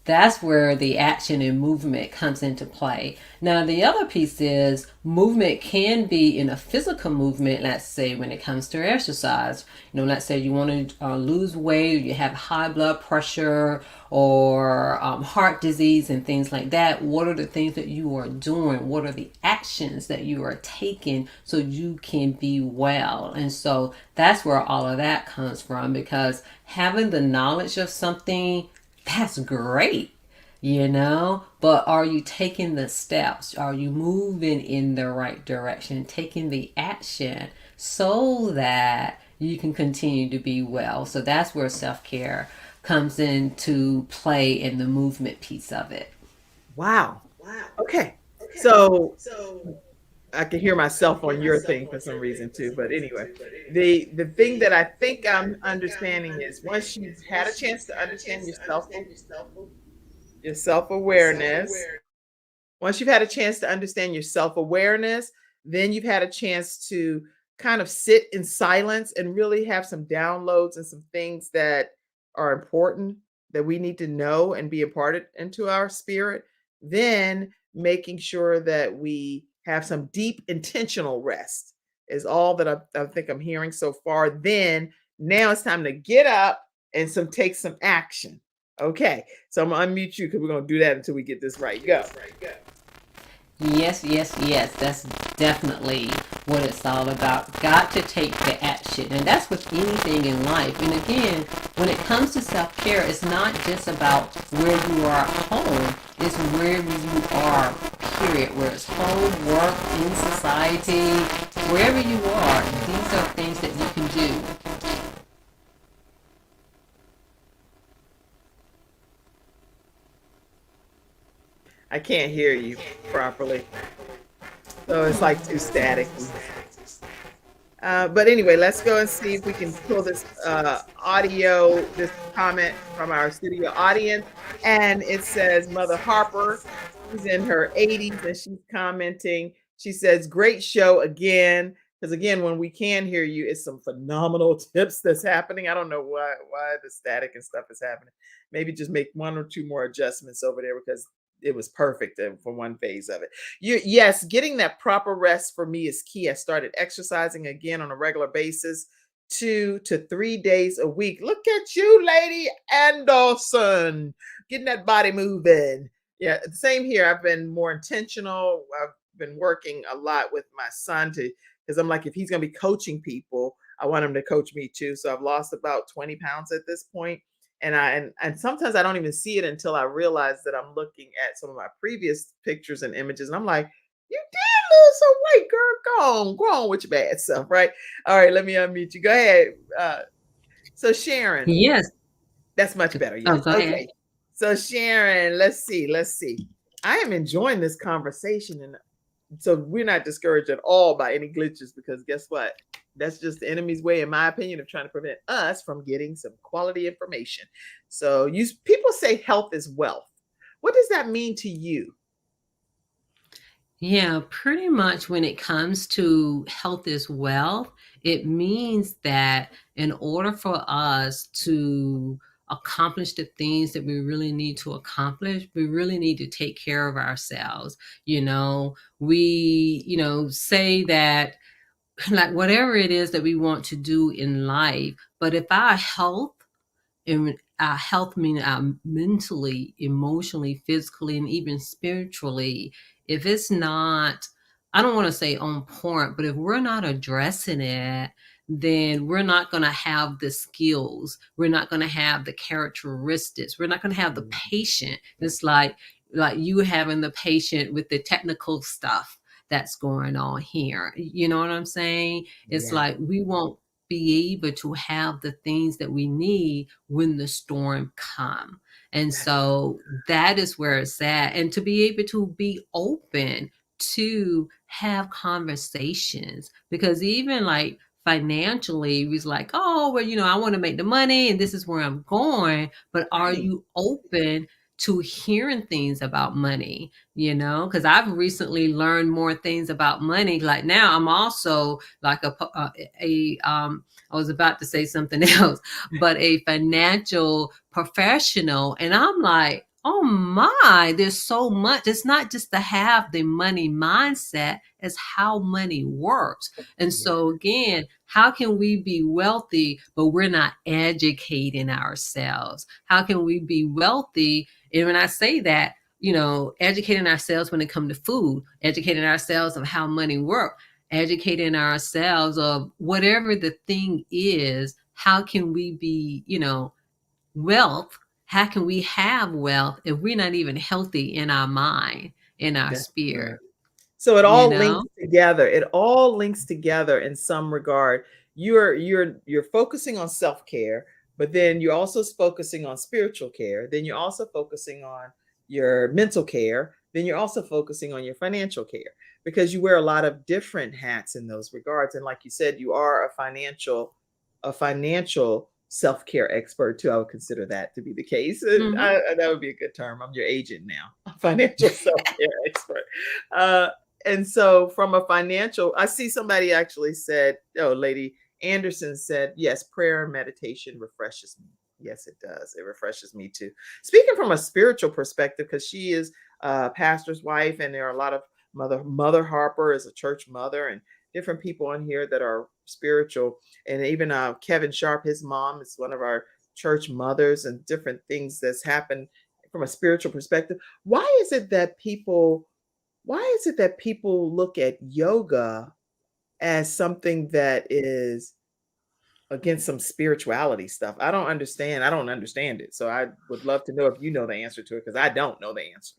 That's where the action and movement comes into play. Now, the other piece is movement can be in a physical movement. Let's say when it comes to exercise, let's say you want to lose weight, or you have high blood pressure or heart disease and things like that. What are the things that you are doing? What are the actions that you are taking so you can be well? And so that's where all of that comes from, because having the knowledge of something, that's great, but are you taking the steps? Are you moving in the right direction, taking the action so that you can continue to be well? So that's where self-care comes into play in the movement piece of it. Wow. Okay. So I can hear myself on your thing for some reason too. But anyway, the thing that I think I'm understanding is once you've had a chance to understand your self-awareness, once you've had a chance to understand your self-awareness, then you've had a chance to kind of sit in silence and really have some downloads and some things that are important that we need to know and be imparted into our spirit. Then making sure that we have some deep intentional rest is all that I think I'm hearing so far. Then now it's time to get up and take some action. Okay, so I'm gonna unmute you because we're gonna do that until we get this right. Go. Yes. That's definitely what it's all about. Got to take the action. And that's with anything in life. And again, when it comes to self-care, it's not just about where you are at home. It's wherever you are, period. Where it's home, work, in society, wherever you are, these are things that you can do. I can't hear you properly. So it's like too static. But anyway, let's go and see if we can pull this audio, this comment from our studio audience. And it says Mother Harper, who's in her 80s, and she's commenting. She says, great show again. Because again, when we can hear you, it's some phenomenal tips that's happening. I don't know why the static and stuff is happening. Maybe just make one or two more adjustments over there because it was perfect for one phase of it. Yes, getting that proper rest for me is key. I started exercising again on a regular basis, 2 to 3 days a week. Look at you, Lady Anderson, getting that body moving. Yeah, same here. I've been more intentional. I've been working a lot with my son because I'm like, if he's going to be coaching people, I want him to coach me too. So I've lost about 20 pounds at this point. And sometimes I don't even see it until I realize that I'm looking at some of my previous pictures and images. And I'm like, you did lose some weight, girl. Go on with your bad stuff, right? All right, let me unmute you. Go ahead. So Sharon. Yes. That's much better. Oh, Yes. go Okay. ahead. So Sharon, let's see. I am enjoying this conversation, and so we're not discouraged at all by any glitches, because guess what? That's just the enemy's way, in my opinion, of trying to prevent us from getting some quality information. So people say health is wealth. What does that mean to you? Yeah, pretty much when it comes to health is wealth, it means that in order for us to accomplish the things that we really need to accomplish, we really need to take care of ourselves. We, say that like whatever it is that we want to do in life, but if our health and our health meaning our mentally, emotionally, physically, and even spiritually, if it's not, I don't want to say on point, but if we're not addressing it, then we're not going to have the skills. We're not going to have the characteristics. We're not going to have the patient. It's like you having the patient with the technical stuff that's going on here. You know what I'm saying? It's like we won't be able to have the things that we need when the storm come. And so that is where it's at. And to be able to be open to have conversations, because even like financially, we was like, oh, well, I want to make the money and this is where I'm going. But are you open to hearing things about money? Because I've recently learned more things about money. Like now I'm also like I was about to say something else, but a financial professional. And I'm like, oh my, there's so much. It's not just to have the money mindset, it's how money works. And so again, how can we be wealthy, but we're not educating ourselves? How can we be wealthy? And when I say that, educating ourselves when it comes to food, educating ourselves of how money works, educating ourselves of whatever the thing is, how can we be, wealth? How can we have wealth if we're not even healthy in our mind, in our spirit? Right. So it all links together. It all links together in some regard. You're focusing on self-care, but then you're also focusing on spiritual care. Then you're also focusing on your mental care. Then you're also focusing on your financial care, because you wear a lot of different hats in those regards. And like you said, you are a financial self-care expert too. I would consider that to be the case. Mhm. That would be a good term. I'm your agent now, a financial self-care expert. And so from a financial, I see somebody actually said, Lady Anderson said, yes, prayer and meditation refreshes me. Yes, it does. It refreshes me too. Speaking from a spiritual perspective, because she is a pastor's wife, and there are a lot of Mother Harper is a church mother, and different people on here that are spiritual. And even Kevin Sharp, his mom is one of our church mothers, and different things that's happened from a spiritual perspective. Why is it that people look at yoga as something that is against some spirituality stuff? I don't understand. I don't understand it. So I would love to know if you know the answer to it, because I don't know the answer.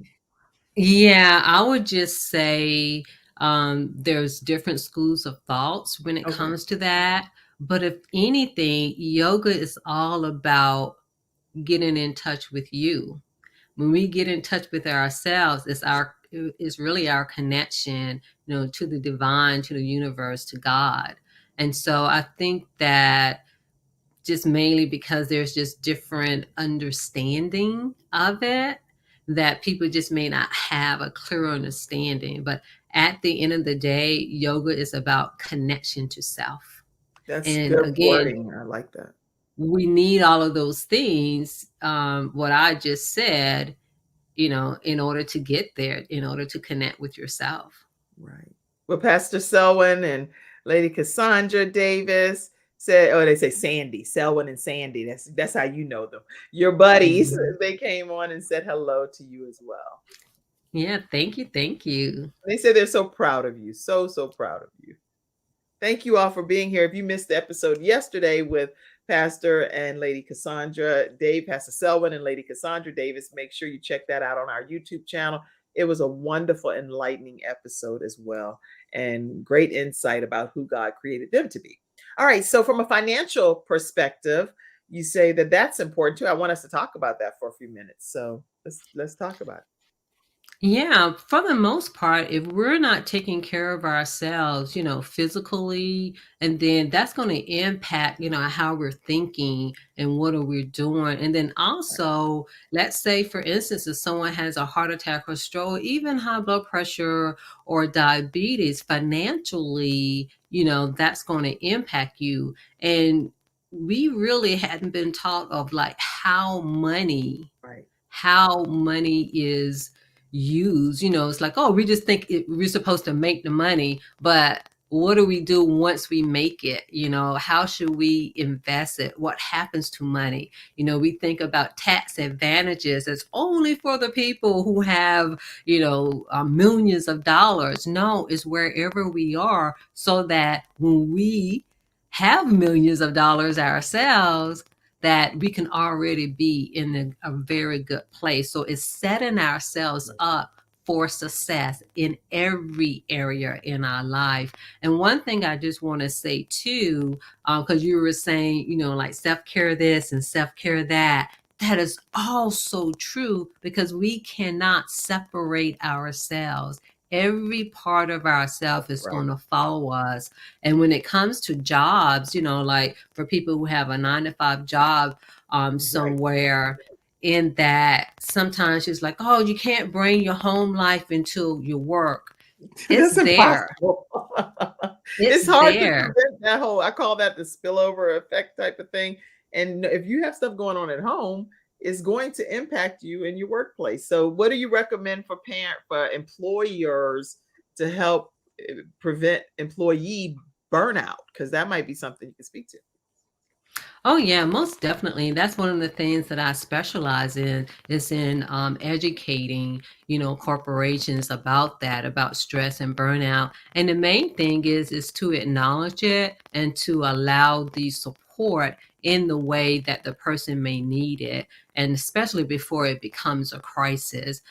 Yeah, I would just say there's different schools of thoughts when it comes to that. But if anything, yoga is all about getting in touch with you. When we get in touch with ourselves, it's really our connection, to the divine, to the universe, to God. And so I think that just mainly because there's just different understanding of it, that people just may not have a clear understanding. But at the end of the day, yoga is about connection to self. That's And good again, wording. I like that. we need all of those things, what I just said, in order to get there, in order to connect with yourself. Right. Well, Pastor Selwyn and Lady Cassandra Davis said, oh, they say Sandy, Selwyn and Sandy. That's how you know them. Your buddies. Mhm. They came on and said hello to you as well. Yeah, thank you. Thank you. They said they're so proud of you. So, so proud of you. Thank you all for being here. If you missed the episode yesterday with Pastor and Lady Cassandra Dave, Pastor Selwyn and Lady Cassandra Davis, make sure you check that out on our YouTube channel. It was a wonderful, enlightening episode as well, and great insight about who God created them to be. All right, so from a financial perspective, you say that that's important too. I want us to talk about that for a few minutes. So let's talk about it. Yeah, for the most part, if we're not taking care of ourselves, physically, and then that's going to impact, how we're thinking and what are we doing. And then also, let's say, for instance, if someone has a heart attack or stroke, even high blood pressure or diabetes, financially, that's going to impact you. And we really hadn't been taught of like Right. how money is used. It's like, oh, we just think we're supposed to make the money, but what do we do once we make it? How should we invest it? What happens to money? We think about tax advantages as only for the people who have, millions of dollars. No, it's wherever we are, so that when we have millions of dollars ourselves, that we can already be in a very good place. So it's setting ourselves up for success in every area in our life. And one thing I just want to say too, because you were saying, like self-care this and self-care that, that is also true, because we cannot separate ourselves. Every part of ourself is Right. going to follow us. And when it comes to jobs, like for people who have a 9-to-5 job somewhere, in that sometimes it's like, oh, you can't bring your home life into your work. It's That's there. impossible. It's It's hard to there. prevent that whole, I call that the spillover effect type of thing. And if you have stuff going on at home, it's going to impact you in your workplace. So what do you recommend for employers to help prevent employee burnout? Because that might be something you can speak to. Oh yeah, most definitely. That's one of the things that I specialize in, is in educating, corporations about that, about stress and burnout. And the main thing is to acknowledge it and to allow the support in the way that the person may need it, and especially before it becomes a crisis.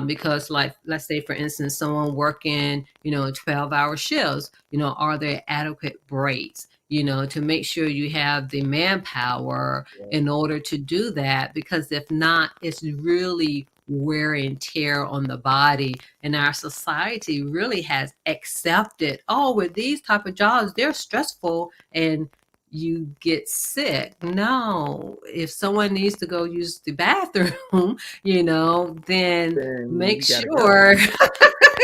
Because, like, let's say, for instance, someone working, 12-hour shifts, are there adequate breaks? To make sure you have the manpower in order to do that, because if not, it's really wear and tear on the body. And our society really has accepted, oh, with these type of jobs, they're stressful and you get sick. No, if someone needs to go use the bathroom, then make sure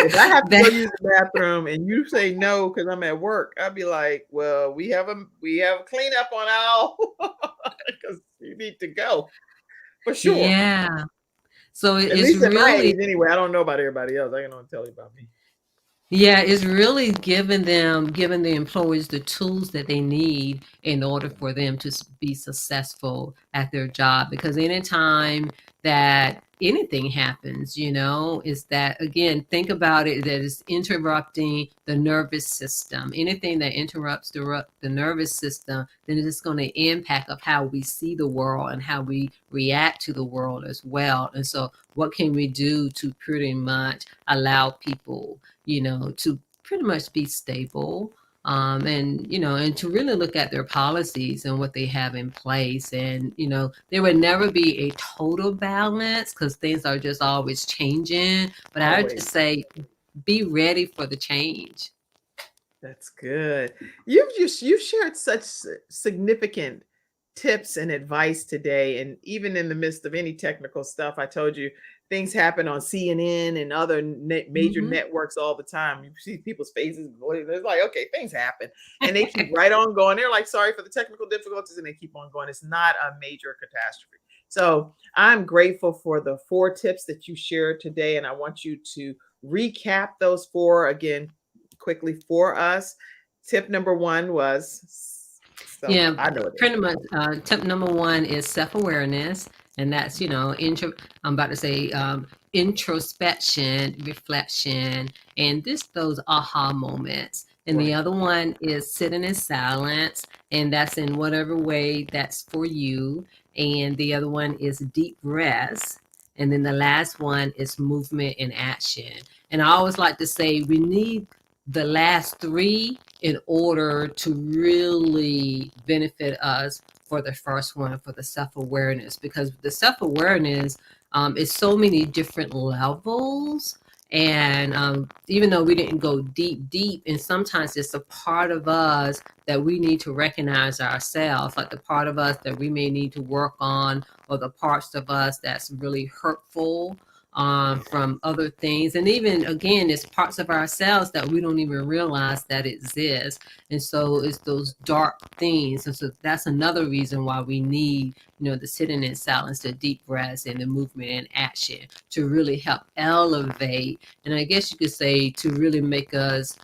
If I have to go use the bathroom and you say no because I'm at work, I'd be like, well, we have a cleanup on our because you need to go for sure. Yeah. So At it's least at my really, age anyway. I don't know about everybody else. I can only tell you about me. yeah, it's really giving the employees the tools that they need in order for them to be successful at their job. Because anytime that anything happens, is that, again, think about it, that it's interrupting the nervous system. Anything that interrupts the nervous system, then it's going to impact of how we see the world and how we react to the world as well. And so what can we do to pretty much allow people, to pretty much be stable, and to really look at their policies and what they have in place. And, there would never be a total balance, because things are just always changing. But I would just say, be ready for the change. That's good. You've shared such significant tips and advice today. And even in the midst of any technical stuff, I told you things happen on CNN and other major Mhm. networks all the time. You see people's faces, it's like, okay, things happen. And they keep right on going. They're like, sorry for the technical difficulties, and they keep on going. It's not a major catastrophe. So I'm grateful for the 4 tips that you shared today. And I want you to recap those 4 again quickly for us. Tip number 1 was Yeah, I know it is. pretty much. Tip number 1 is self-awareness, and that's I'm about to say introspection, reflection, and those aha moments. And the Right. other one is sitting in silence, and that's in whatever way that's for you. And the other one is deep breaths. And then the last one is movement and action. And I always like to say we need the last 3 in order to really benefit us for the first one, for the self-awareness, because the self-awareness is so many different levels. And even though we didn't go deep, and sometimes it's a part of us that we need to recognize ourselves, like the part of us that we may need to work on, or the parts of us that's really hurtful from other things. And even again, it's parts of ourselves that we don't even realize that exist. And so it's those dark things. And so that's another reason why we need, the sitting in silence, the deep breaths, and the movement and action to really help elevate. And I guess you could say to really make us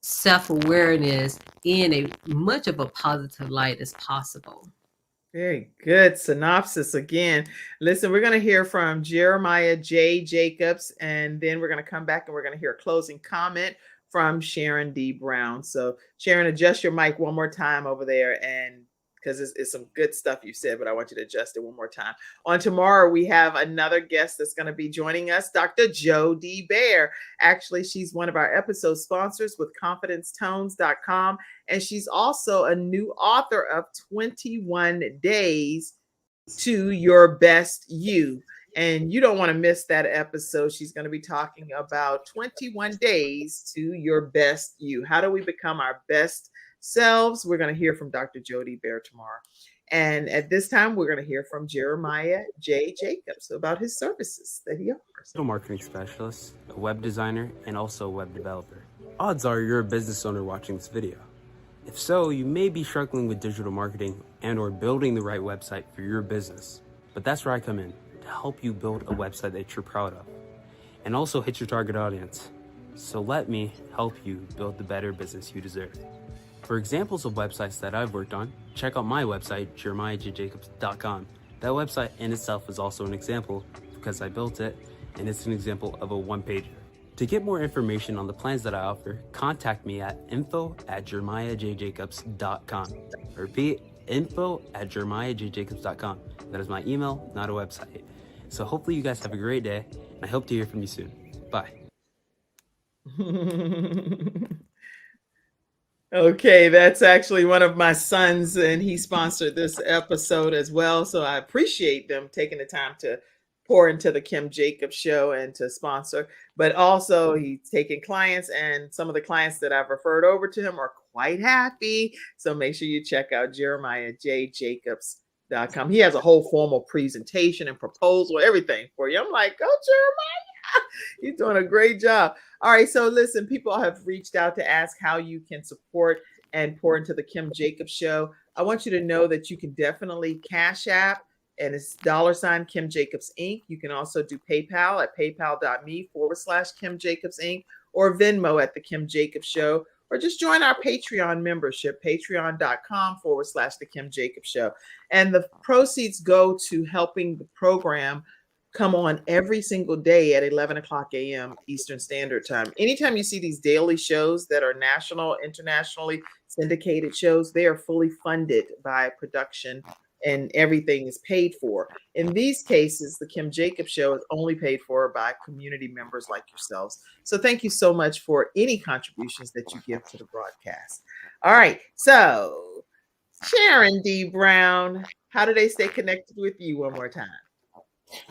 self-awareness in a much of a positive light as possible. Very good synopsis again. Listen, we're going to hear from Jeremiah J. Jacobs, and then we're going to come back and we're going to hear a closing comment from Sharon D. Brown. So, Sharon, adjust your mic one more time over there, and because it's some good stuff you said, but I want you to adjust it one more time. On tomorrow, we have another guest that's going to be joining us, Dr. Jo D. Bear. Actually, she's one of our episode sponsors with confidencetones.com. And she's also a new author of 21 Days to Your Best You. And you don't want to miss that episode. She's going to be talking about 21 days to your best you. How do we become our best selves? We're going to hear from Dr. Jody Bear tomorrow. And at this time, we're going to hear from Jeremiah J. Jacobs about his services that he offers. Digital marketing specialist, a web designer, and also a web developer. Odds are you're a business owner watching this video. If so, you may be struggling with digital marketing and or building the right website for your business. But that's where I come in, to help you build a website that you're proud of and also hit your target audience. So let me help you build the better business you deserve. For examples of websites that I've worked on, check out my website, jeremiahjjacobs.com. That website in itself is also an example because I built it, and it's an example of a one-pager. To get more information on the plans that I offer, contact me at info@jeremiahjjacobs.com. Repeat, info@jeremiahjjacobs.com. That is my email, not a website. So hopefully you guys have a great day. I hope to hear from you soon. Bye. Okay, that's actually one of my sons, and he sponsored this episode as well. So I appreciate them taking the time to pour into the Kim Jacobs Show and to sponsor. But also, he's taking clients, and some of the clients that I've referred over to him are quite happy. So make sure you check out JeremiahJJacobs.com. He has a whole formal presentation and proposal, everything for you. I'm like, oh, Jeremiah, you're doing a great job. All right. So listen, people have reached out to ask how you can support and pour into the Kim Jacobs Show. I want you to know that you can definitely Cash App, and it's $ Kim Jacobs Inc. You can also do PayPal at paypal.me/Kim Jacobs Inc. or Venmo at the Kim Jacobs Show, or just join our Patreon membership, patreon.com/the Kim Jacobs Show. And the proceeds go to helping the program come on every single day at 11 o'clock a.m. Eastern Standard Time. Anytime you see these daily shows that are national, internationally syndicated shows, they are fully funded by production and everything is paid for. In these cases, the Kim Jacobs Show is only paid for by community members like yourselves. So thank you so much for any contributions that you give to the broadcast. All right. So Sharon D. Brown, how do they stay connected with you one more time?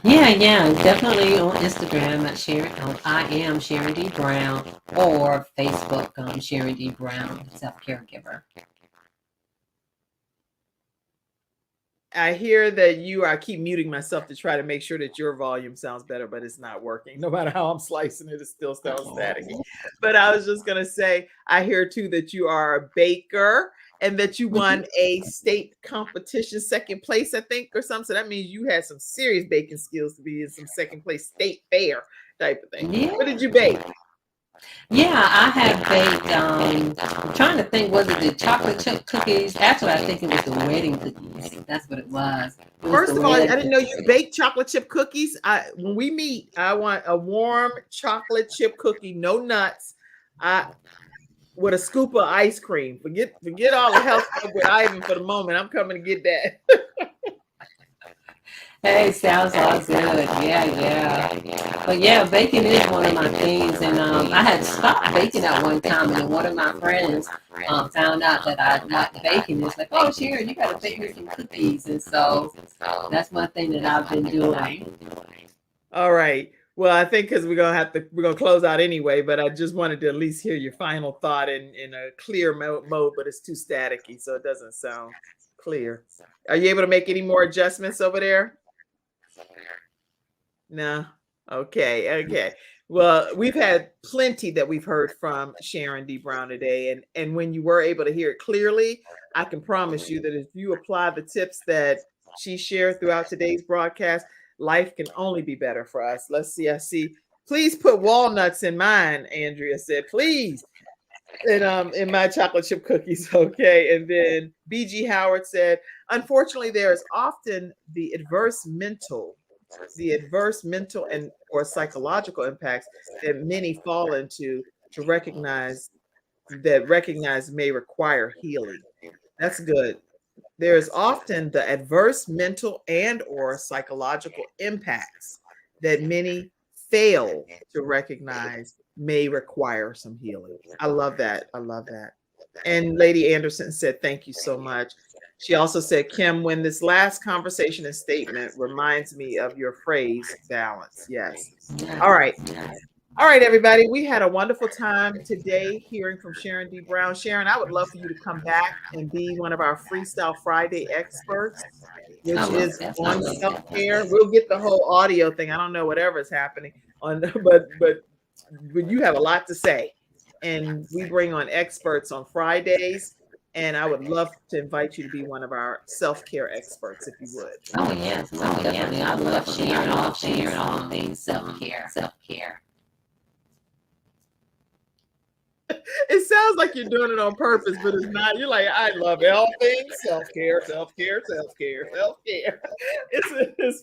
Yeah, definitely on Instagram at Sharon. I am Sharon D. Brown, or Facebook, Sharon D. Brown, Self-Caregiver. I hear that I keep muting myself to try to make sure that your volume sounds better, but it's not working. No matter how I'm slicing it, it still sounds staticky. But I was just going to say, I hear too that you are a baker and that you won a state competition, second place, I think, or something. So that means you had some serious baking skills to be in some second place state fair type of thing. Yeah. What did you bake? Yeah, I had baked, I'm trying to think, was it the chocolate chip cookies? Actually, I think it was the wedding cookies. That's what it was. First of all, I didn't know you baked chocolate chip cookies. When we meet, I want a warm chocolate chip cookie, no nuts, with a scoop of ice cream. Forget all the health stuff with Ivan for the moment. I'm coming to get that. Hey, sounds all good. Yeah. But yeah, baking is one of my things. And I had stopped baking at one time, and then one of my friends found out that I liked baking. It's like, oh, Sharon, you got to bake me some cookies. And so that's one thing that I've been doing. All right. Well, I think because we're gonna close out anyway, but I just wanted to at least hear your final thought in a clear mode, but it's too staticky, so it doesn't sound clear. Are you able to make any more adjustments over there? No. Okay. Well, we've had plenty that we've heard from Sharon D. Brown today. And when you were able to hear it clearly, I can promise you that if you apply the tips that she shared throughout today's broadcast, life can only be better for us. Let's see. I see. Please put walnuts in mine, Andrea said, please. And in my chocolate chip cookies. Okay. And then BG Howard said, unfortunately, there is often the adverse mental and or psychological impacts that many fall into recognize may require healing. That's good. There is often the adverse mental and or psychological impacts that many fail to recognize may require some healing. I love that. And Lady Anderson said, thank you so much. She also said, Kim, when this last conversation and statement reminds me of your phrase, balance. Yes. All right, everybody. We had a wonderful time today hearing from Sharon D. Brown. Sharon, I would love for you to come back and be one of our Freestyle Friday experts, which is on self-care. We'll get the whole audio thing. I don't know whatever is happening but you have a lot to say. And we bring on experts on Fridays. And I would love to invite you to be one of our self-care experts, if you would. Oh, yes. Definitely. I love sharing all things self-care. It sounds like you're doing it on purpose, but it's not. You're like, I love all things self-care. It's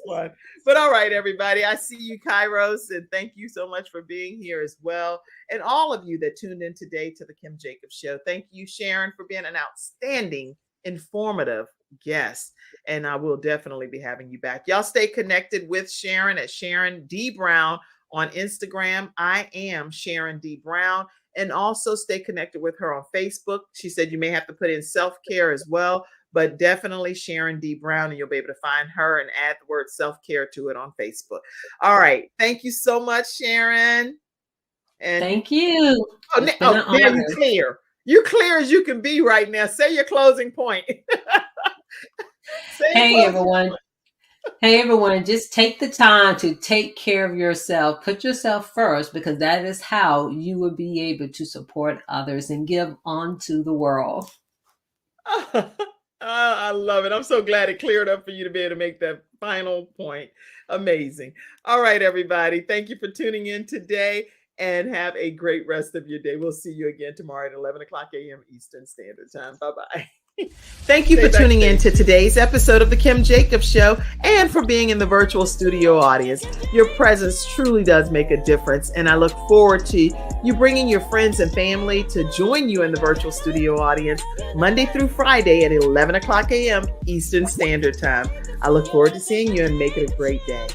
fun. But all right, everybody. I see you, Kairos, and thank you so much for being here as well. And all of you that tuned in today to the Kim Jacobs Show. Thank you, Sharon, for being an outstanding, informative guest. And I will definitely be having you back. Y'all stay connected with Sharon at Sharon D. Brown on Instagram. I am Sharon D. Brown. And also stay connected with her on Facebook. She said you may have to put in self-care as well, but definitely Sharon D. Brown, and you'll be able to find her and add the word self-care to it on Facebook. All right. Thank you so much, Sharon. And thank you. Now you're clear. You're clear as you can be right now. Say your closing point. Hey, everyone, just take the time to take care of yourself. Put yourself first, because that is how you will be able to support others and give onto the world. I love it. I'm so glad it cleared up for you to be able to make that final point. Amazing. All right, everybody. Thank you for tuning in today and have a great rest of your day. We'll see you again tomorrow at 11 o'clock a.m. Eastern Standard Time. Bye-bye. Thank you for tuning in to today's episode of The Kim Jacobs Show and for being in the virtual studio audience. Your presence truly does make a difference, and I look forward to you bringing your friends and family to join you in the virtual studio audience Monday through Friday at 11 o'clock a.m. Eastern Standard Time. I look forward to seeing you and make it a great day.